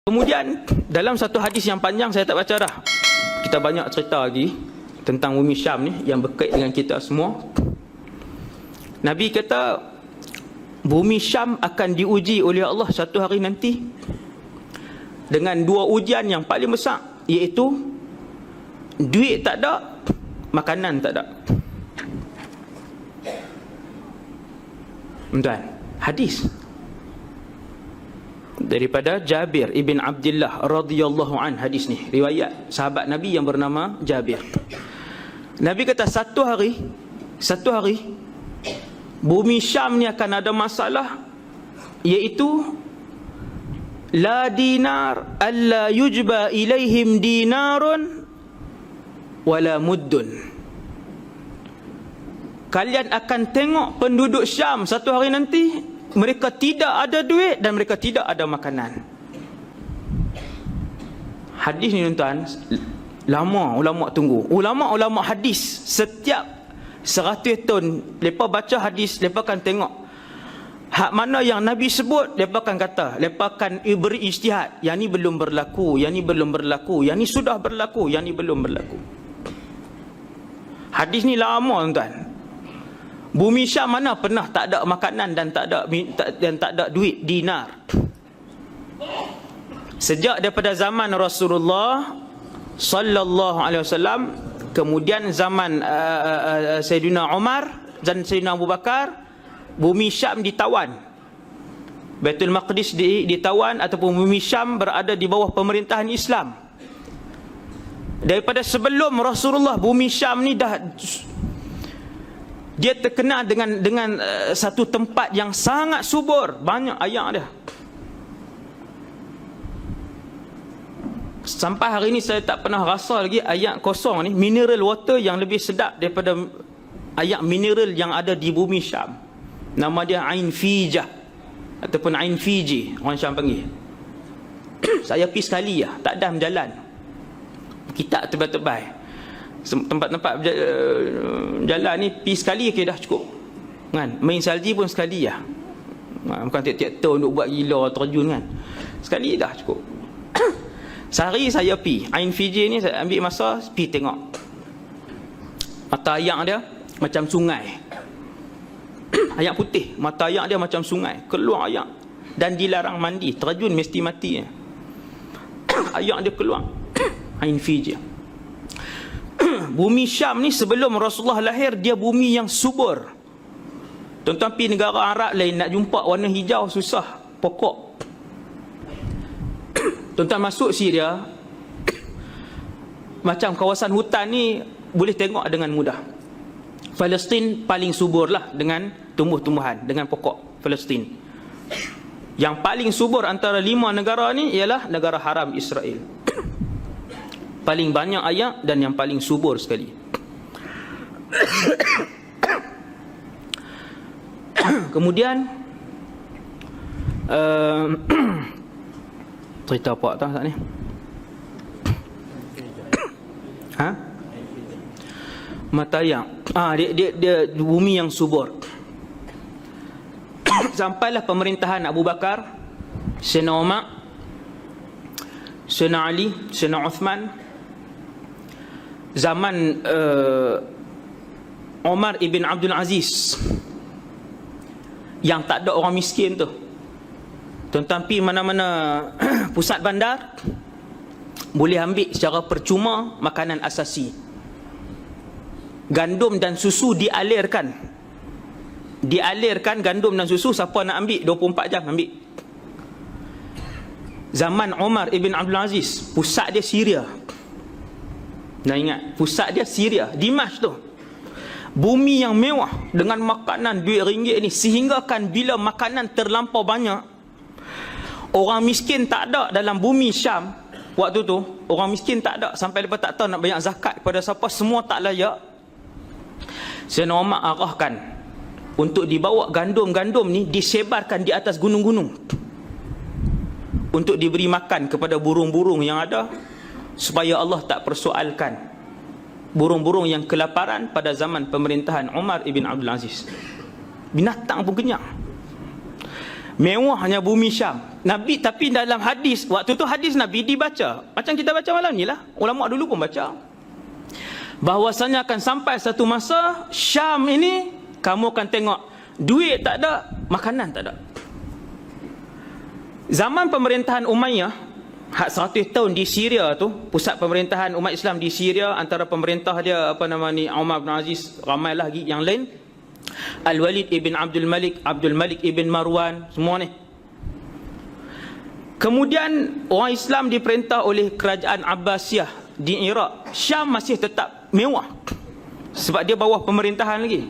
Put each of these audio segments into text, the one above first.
Kemudian dalam satu hadis yang panjang, saya tak baca dah, kita banyak cerita lagi tentang bumi Syam ni yang berkait dengan kita semua. Nabi kata bumi Syam akan diuji oleh Allah satu hari nanti dengan dua ujian yang paling besar, iaitu duit tak ada, makanan tak ada. Tuan, hadis daripada Jabir ibn Abdullah radhiyallahu an, hadis ni riwayat sahabat Nabi yang bernama Jabir. Nabi kata satu hari bumi Syam ni akan ada masalah, iaitu la dinar alla yujba ilaihim dinarun wala muddun. Kalian akan tengok penduduk Syam satu hari nanti, mereka tidak ada duit dan mereka tidak ada makanan. Hadis ni tuan, lama ulama tunggu. Ulama hadis setiap 100 tahun mereka baca hadis, mereka akan tengok hak mana yang Nabi sebut, mereka akan kata, mereka akan beri ijtihad, yang ni belum berlaku, yang ni belum berlaku, yang ni sudah berlaku, yang ni belum berlaku. Hadis ni lama tuan. Bumi Syam mana pernah tak ada makanan dan tak ada duit dinar. Sejak daripada zaman Rasulullah sallallahu alaihi wasallam, kemudian zaman Sayyidina Umar dan Sayyidina Abu Bakar, bumi Syam ditawan. Baitul Maqdis ditawan, ataupun bumi Syam berada di bawah pemerintahan Islam. Daripada sebelum Rasulullah, bumi Syam ni dia terkenal dengan satu tempat yang sangat subur, banyak air dia. Sampai hari ni saya tak pernah rasa lagi air kosong ni, mineral water yang lebih sedap daripada air mineral yang ada di bumi Syam. Nama dia Ain Fijah ataupun Ain Fiji, orang Syam panggil. Saya pergi sekali lah, tak ada jalan. Kitab tebal-tebal. Tempat-tempat jalan ni pergi sekali ke dah cukup kan. Main salji pun sekali lah, bukan tiap-tiap tahun duk buat gila terjun kan. Sekali dah cukup. Sehari saya pergi Ain Fiji ni, saya ambil masa pergi tengok. Mata air dia macam sungai. Air putih, mata air dia macam sungai, keluar air, dan dilarang mandi, terjun mesti mati. Air dia keluar. Ain Fiji. Bumi Syam ni sebelum Rasulullah lahir, dia bumi yang subur. Tuan-tuan pergi negara Arab lain, nak jumpa warna hijau susah, pokok. Tuan-tuan masuk Syria, macam kawasan hutan ni boleh tengok dengan mudah. Palestin paling subur lah dengan tumbuh-tumbuhan, dengan pokok Palestin. Yang paling subur antara 5 negara ni ialah negara haram Israel. Paling banyak air dan yang paling subur sekali. Kemudian cerita apa tak ni? Mata air. Dia bumi yang subur. Sampailah pemerintahan Abu Bakar, Sayyidina Umar, Sayyidina Ali, Sayyidina Uthman. Zaman Umar ibn Abdul Aziz, yang tak ada orang miskin tu. Tuan-tuan pergi mana-mana pusat bandar, boleh ambil secara percuma makanan asasi. Gandum dan susu dialirkan gandum dan susu, siapa nak ambil 24 jam ambil. Zaman Umar ibn Abdul Aziz, pusat dia Syria. Nah ingat, pusat dia Syria, Dimash tu. Bumi yang mewah dengan makanan duit ringgit ni, sehingga kan bila makanan terlampau banyak, orang miskin tak ada dalam bumi Syam. Waktu tu orang miskin tak ada, sampai lepas tak tahu nak bayar zakat kepada siapa, semua tak layak. Sayyidina Umar arahkan untuk dibawa gandum-gandum ni disebarkan di atas gunung-gunung, untuk diberi makan kepada burung-burung yang ada, supaya Allah tak persoalkan burung-burung yang kelaparan pada zaman pemerintahan Umar ibn Abdul Aziz. Binatang pun kenyang. Mewahnya bumi Syam. Nabi, tapi dalam hadis, waktu tu hadis Nabi dibaca macam kita baca malam ni lah, ulama dulu pun baca, bahwasanya akan sampai satu masa Syam ini kamu akan tengok duit tak ada, makanan tak ada. Zaman pemerintahan Umayyah, hak 100 tahun di Syria tu, pusat pemerintahan umat Islam di Syria, antara pemerintah dia apa nama ni, Umar bin Aziz, ramai lagi yang lain, Al-Walid ibn Abdul Malik ibn Marwan, semua ni. Kemudian orang Islam diperintah oleh kerajaan Abbasiyah di Iraq. Syam masih tetap mewah sebab dia bawah pemerintahan lagi.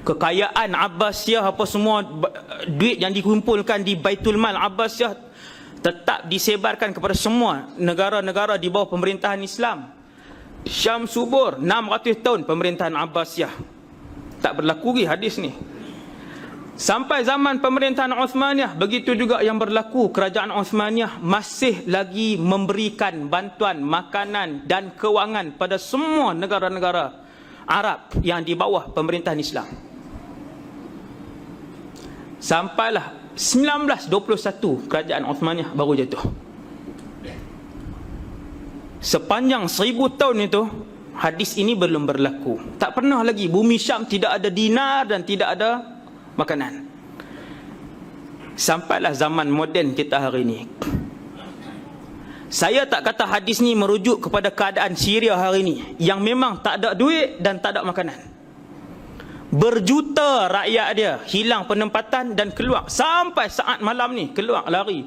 Kekayaan Abbasiyah apa semua, duit yang dikumpulkan di Baitul Mal Abbasiyah tetap disebarkan kepada semua negara-negara di bawah pemerintahan Islam. Syam subur 600 tahun pemerintahan Abbasiyah. Tak berlaku lagi hadis ni. Sampai zaman pemerintahan Uthmaniyah, begitu juga yang berlaku. Kerajaan Uthmaniyah masih lagi memberikan bantuan makanan dan kewangan pada semua negara-negara Arab yang di bawah pemerintahan Islam. Sampailah 1921 kerajaan Uthmaniyah baru jatuh. Sepanjang 1000 tahun itu hadis ini belum berlaku. Tak pernah lagi bumi Syam tidak ada dinar dan tidak ada makanan. Sampailah zaman moden kita hari ini. Saya tak kata hadis ni merujuk kepada keadaan Syria hari ini yang memang tak ada duit dan tak ada makanan. Berjuta rakyat dia hilang penempatan dan keluar sampai saat malam ni, keluar lari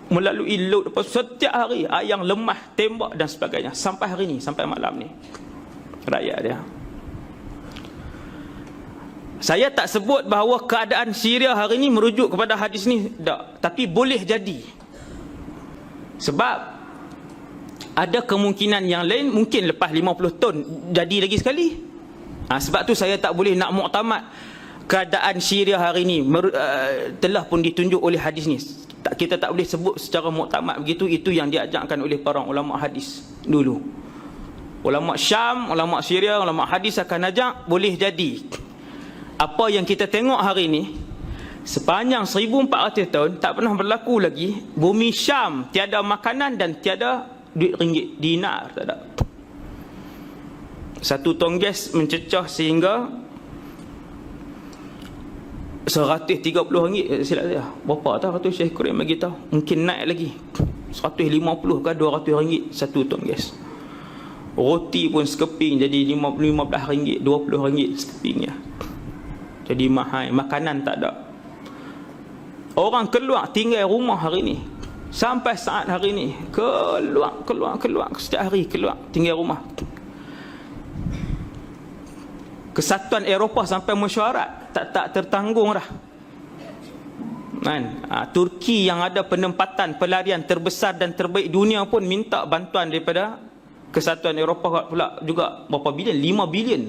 melalui laut setiap hari, ayam lemah, tembak dan sebagainya, sampai hari ni, sampai malam ni rakyat dia. Saya tak sebut bahawa keadaan Syria hari ini merujuk kepada hadis ni, tak. Tapi boleh jadi. Sebab ada kemungkinan yang lain, mungkin lepas 50 tahun jadi lagi sekali. Sebab tu saya tak boleh nak muktamad keadaan Syria hari ini telah pun ditunjuk oleh hadis ni. Kita tak boleh sebut secara muktamad begitu. Itu yang diajarkan oleh para ulama hadis dulu. Ulama Syam, ulama Syria, ulama hadis akan ajak boleh jadi. Apa yang kita tengok hari ini, sepanjang 1400 tahun tak pernah berlaku lagi. Bumi Syam tiada makanan dan tiada duit ringgit, dinar tak ada. Satu tong gas mencecah sehingga RM130, silap saya. Berapa tak kata Syekh Kurim bagi tahu? Mungkin naik lagi. 150 ke RM200 satu tong gas. Roti pun sekeping jadi RM15, RM20 sekepingnya. Jadi mahal, makanan tak ada. Orang keluar tinggal rumah hari ni. Sampai saat hari ni keluar setiap hari keluar tinggal rumah. Kesatuan Eropah sampai mesyuarat tak tertanggung dah. Turki yang ada penempatan pelarian terbesar dan terbaik dunia pun minta bantuan daripada Kesatuan Eropah pula juga berapa bilion? 5 bilion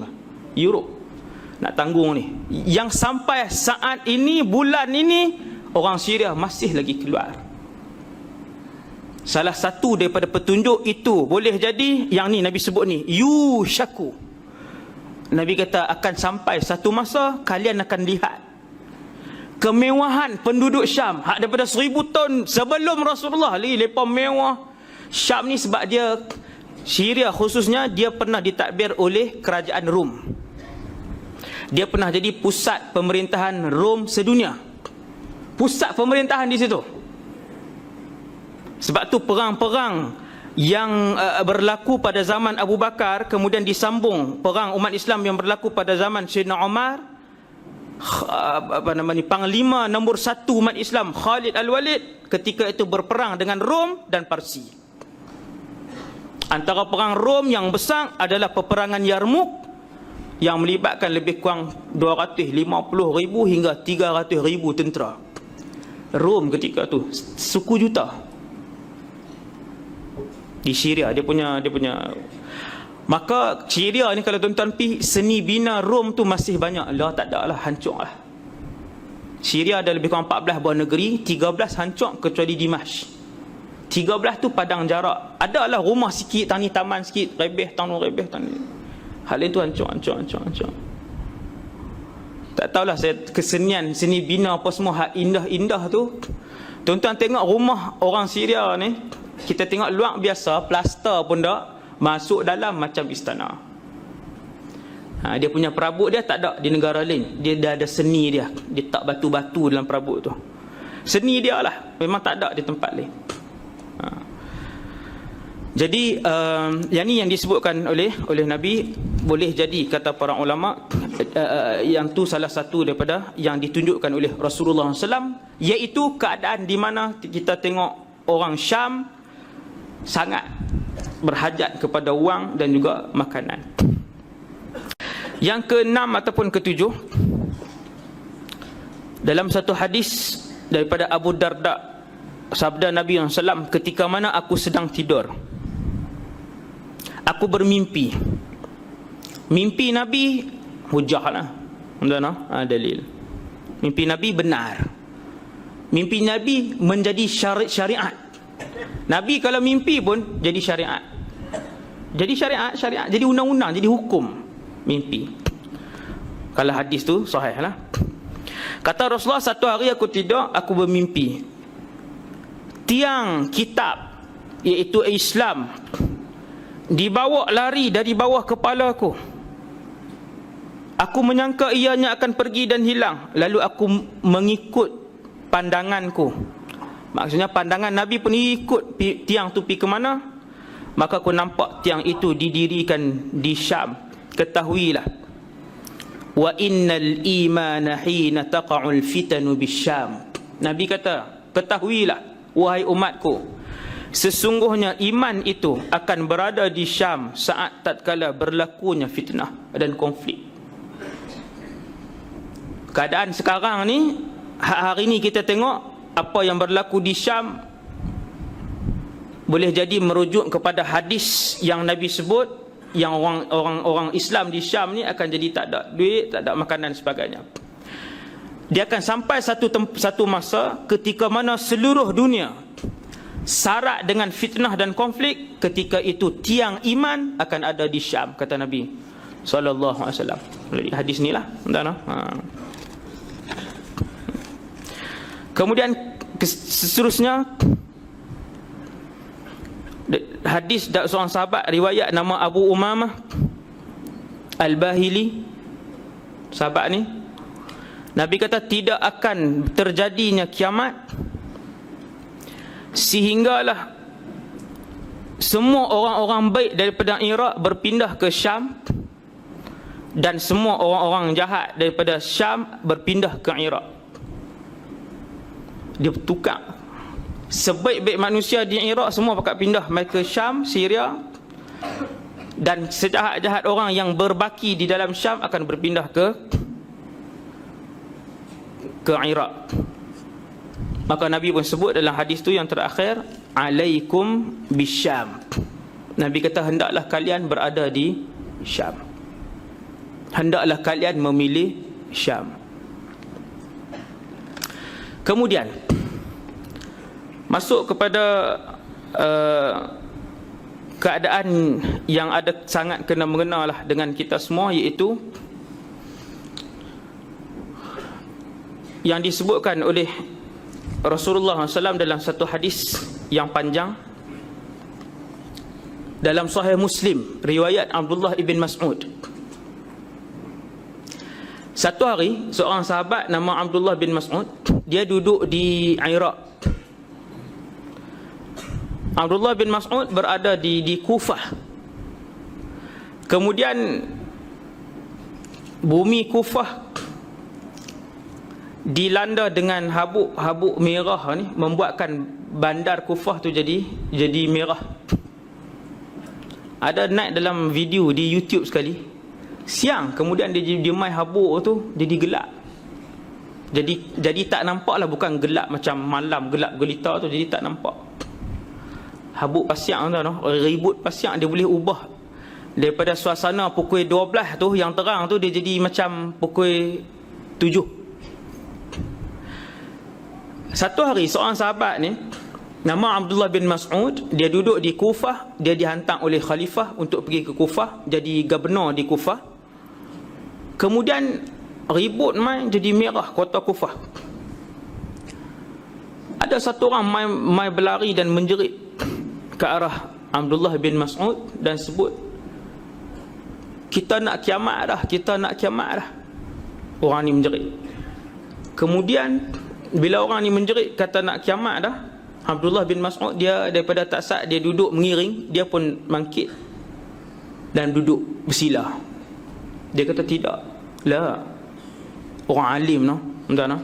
euro nak tanggung ni. Yang sampai saat ini, bulan ini, orang Syria masih lagi keluar. Salah satu daripada petunjuk itu boleh jadi yang ni Nabi sebut ni, yushaku. Nabi kata akan sampai satu masa kalian akan lihat kemewahan penduduk Syam hak daripada 1000 tahun sebelum Rasulullah lagi lepas mewah. Syam ni sebab dia, Syria khususnya, dia pernah ditadbir oleh kerajaan Rom. Dia pernah jadi pusat pemerintahan Rom sedunia. Pusat pemerintahan di situ. Sebab tu perang-perang yang berlaku pada zaman Abu Bakar kemudian disambung perang umat Islam yang berlaku pada zaman Sayyidina Umar, panglima nombor 1 umat Islam Khalid Al-Walid ketika itu berperang dengan Rom dan Parsi. Antara perang Rom yang besar adalah peperangan Yarmouk yang melibatkan lebih kurang 250,000 hingga 300,000 tentera. Rom ketika tu 10 juta. Di Syria dia punya maka Syria ni kalau tuan-tuan pergi, seni bina Rom tu masih banyak lah, tak ada lah, hancur lah. Syria ada lebih kurang 14 buah negeri, 13 hancur kecuali Dimash. 13 tu padang jarak. Ada lah rumah sikit, tani taman sikit, tanah rebeh. Hal itu hancur. Tak tahulah saya kesenian seni bina apa semua hak indah-indah tu. Tuan-tuan tengok rumah orang Syria ni, kita tengok luar biasa, plaster pun tak, masuk dalam macam istana. Dia punya perabot dia tak ada di negara lain. Dia dah ada seni dia. Dia tak batu-batu dalam perabot tu. Seni dia lah, memang tak ada di tempat lain. Jadi yang ni yang disebutkan oleh Nabi, boleh jadi kata para ulama, yang tu salah satu daripada yang ditunjukkan oleh Rasulullah SAW, iaitu keadaan di mana kita tengok orang Syam sangat berhajat kepada wang dan juga makanan. Yang keenam ataupun ketujuh, dalam satu hadis daripada Abu Darda, sabda Nabi SAW, ketika mana aku sedang tidur, aku bermimpi. Mimpi Nabi hujah lah, dalil. Mimpi Nabi benar. Mimpi Nabi menjadi syariat. Nabi kalau mimpi pun jadi syariat. Jadi syariat, jadi undang-undang, jadi hukum mimpi. Kalau hadis tu sahih lah. Kata Rasulullah, satu hari aku tidur, aku bermimpi. Tiang kitab, iaitu Islam, dibawa lari dari bawah kepala aku. Aku menyangka ianya akan pergi dan hilang. Lalu aku mengikut pandanganku. Maksudnya pandangan Nabi pun ikut tiang tu pergi ke mana. Maka aku nampak tiang itu didirikan di Syam. Ketahuilah, wa innal imana hina taqa'ul fitanu bisyam. Nabi kata, ketahuilah wahai umatku, sesungguhnya iman itu akan berada di Syam saat tatkala berlakunya fitnah dan konflik. Keadaan sekarang ni, hari ni kita tengok apa yang berlaku di Syam, boleh jadi merujuk kepada hadis yang Nabi sebut, yang orang Islam di Syam ni akan jadi tak ada duit, tak ada makanan sebagainya. Dia akan sampai satu masa ketika mana seluruh dunia syarat dengan fitnah dan konflik. Ketika itu tiang iman akan ada di Syam, kata Nabi sallallahu alaihi wasallam. Hadis ni lah, Kemudian seterusnya, hadis dari seorang sahabat, riwayat nama Abu Umamah Al-Bahili. Sahabat ni, Nabi kata tidak akan terjadinya kiamat sehinggalah semua orang-orang baik daripada Iraq berpindah ke Syam, dan semua orang-orang jahat daripada Syam berpindah ke Iraq. Dia tukar. Sebaik-baik manusia di Iraq semua pakat pindah mai ke Syam, Syria, dan sejahat-jahat orang yang berbaki di dalam Syam akan berpindah ke Iraq. Maka Nabi pun sebut dalam hadis tu yang terakhir, alaikum bisyam. Nabi kata hendaklah kalian berada di Syam, hendaklah kalian memilih Syam. Kemudian masuk kepada keadaan yang ada sangat kena mengena lah dengan kita semua, iaitu yang disebutkan oleh Rasulullah SAW dalam satu hadis yang panjang dalam Sahih Muslim, riwayat Abdullah ibn Mas'ud. Satu hari seorang sahabat nama Abdullah bin Mas'ud, dia duduk di Iraq. Abdullah bin Mas'ud berada di Kufah. Kemudian bumi Kufah dilanda dengan habuk merah ni, membuatkan bandar Kufah tu jadi merah. Ada naik dalam video di YouTube sekali. Siang kemudian dia mai habuk tu jadi gelap. Jadi tak nampak lah, bukan gelap macam malam gelap gelita tu, jadi tak nampak. Habuk pasiak tu, ribut pasiak dia boleh ubah daripada suasana pukul 12 tu yang terang tu, dia jadi macam pukul 7. Satu hari seorang sahabat ni nama Abdullah bin Mas'ud, dia duduk di Kufah. Dia dihantar oleh khalifah untuk pergi ke Kufah, jadi gubernur di Kufah. Kemudian ribut mai jadi merah kota Kufah. Ada satu orang mai berlari dan menjerit ke arah Abdullah bin Mas'ud dan sebut, kita nak kiamat dah, kita nak kiamat dah. Orang ni menjerit. Kemudian bila orang ni menjerit kata nak kiamat dah, Abdullah bin Mas'ud dia daripada tak sat, dia duduk mengiring, dia pun bangkit dan duduk bersila. Dia kata tidak lah, orang alim no, entah no,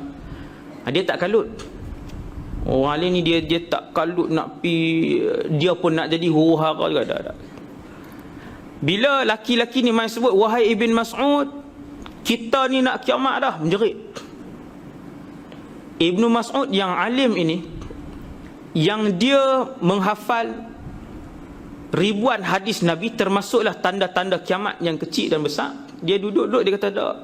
dia tak kalut. Orang alim ni dia tak kalut nak pi, dia pun nak jadi huru-hara juga dah. Bila laki-laki ni main sebut, wahai Ibn Mas'ud, kita ni nak kiamat dah, menjerit. Ibnu Mas'ud yang alim ini, yang dia menghafal ribuan hadis Nabi, termasuklah tanda-tanda kiamat yang kecil dan besar, dia duduk-duduk, dia kata tak.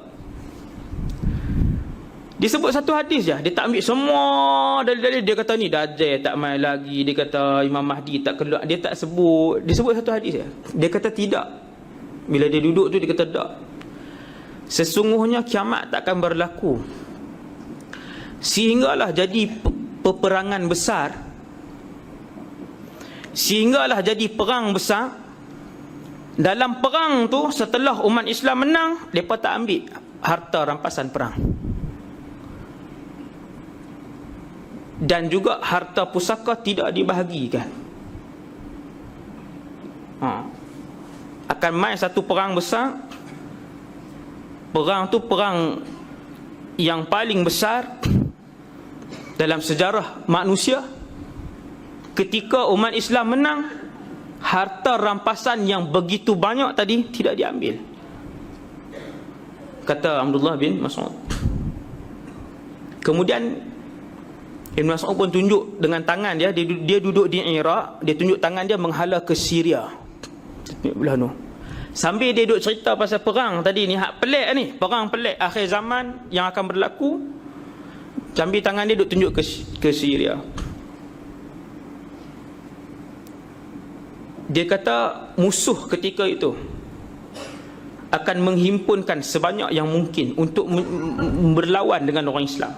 Dia sebut satu hadis je, dia tak ambil semua dalil-dalil. Dia kata ni Dajjal tak main lagi, dia kata Imam Mahdi tak keluar, dia tak sebut. Dia sebut satu hadis je. Dia kata tidak. Bila dia duduk tu dia kata tak, sesungguhnya kiamat takkan berlaku sehinggalah jadi peperangan besar, sehinggalah jadi perang besar. Dalam perang tu, setelah umat Islam menang, mereka tak ambil harta rampasan perang, dan juga harta pusaka tidak dibahagikan. Akan main satu perang besar. Perang tu perang yang paling besar dalam sejarah manusia. Ketika umat Islam menang, harta rampasan yang begitu banyak tadi tidak diambil, kata Abdullah bin Mas'ud. Kemudian Ibn Mas'ud pun tunjuk dengan tangan dia, dia duduk di Iraq, dia tunjuk tangan dia menghala ke Syria, belah tu. Sambil dia duduk cerita pasal perang tadi ni, hak pelik ni, perang pelik akhir zaman yang akan berlaku, sambil tangan dia duduk tunjuk ke Syria. Dia kata musuh ketika itu akan menghimpunkan sebanyak yang mungkin untuk berlawan dengan orang Islam.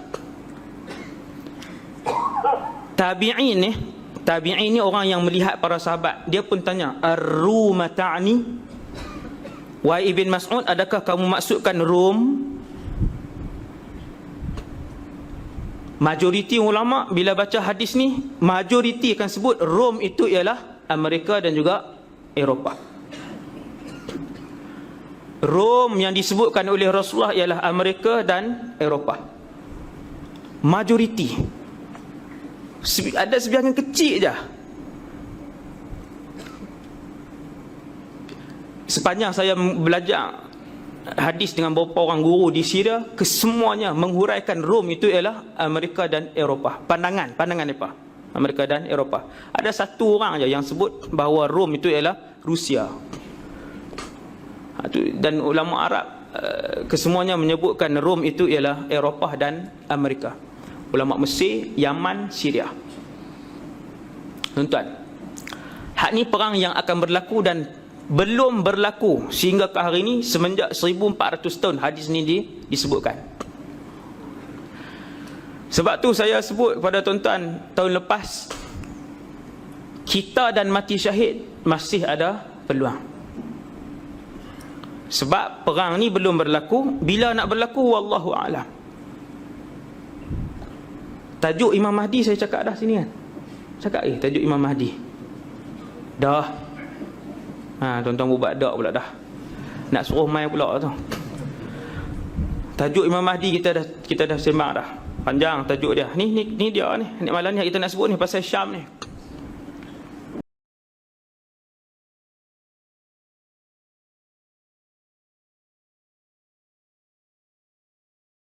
Tabi'in ni orang yang melihat para sahabat. Dia pun tanya, Ar-Ruma ta'ni? Wahai Ibn Mas'ud, adakah kamu maksudkan Rom? Majoriti ulama bila baca hadis ni, majoriti akan sebut Rom itu ialah Amerika dan juga Eropah. Rom yang disebutkan oleh Rasulullah ialah Amerika dan Eropah. Majoriti. Ada sebilangan kecil je. Sepanjang saya belajar hadis dengan beberapa orang guru di Syria, kesemuanya menghuraikan Rom itu ialah Amerika dan Eropah. Pandangan mereka, Amerika dan Eropah. Ada satu orang je yang sebut bahawa Rom itu ialah Rusia. Dan ulama Arab kesemuanya menyebutkan Rom itu ialah Eropah dan Amerika. Ulama Mesir, Yaman, Syria. Tuan-tuan, hak ni perang yang akan berlaku dan belum berlaku sehingga ke hari ini, semenjak 1400 tahun hadis ni disebutkan. Sebab tu saya sebut kepada tuan-tuan tahun lepas, kita dan mati syahid masih ada peluang. Sebab perang ni belum berlaku. Bila nak berlaku, wallahu a'lam. Tajuk Imam Mahdi saya cakap dah sini kan. Cakap tajuk Imam Mahdi. Dah. Tuan-tuan buat dak pula dah. Nak suruh main pula tu. Tajuk Imam Mahdi kita dah sembang dah. Panjang tajuk dia. Ni dia ni. Ni malam ni kita nak sebut ni pasal Syam ni.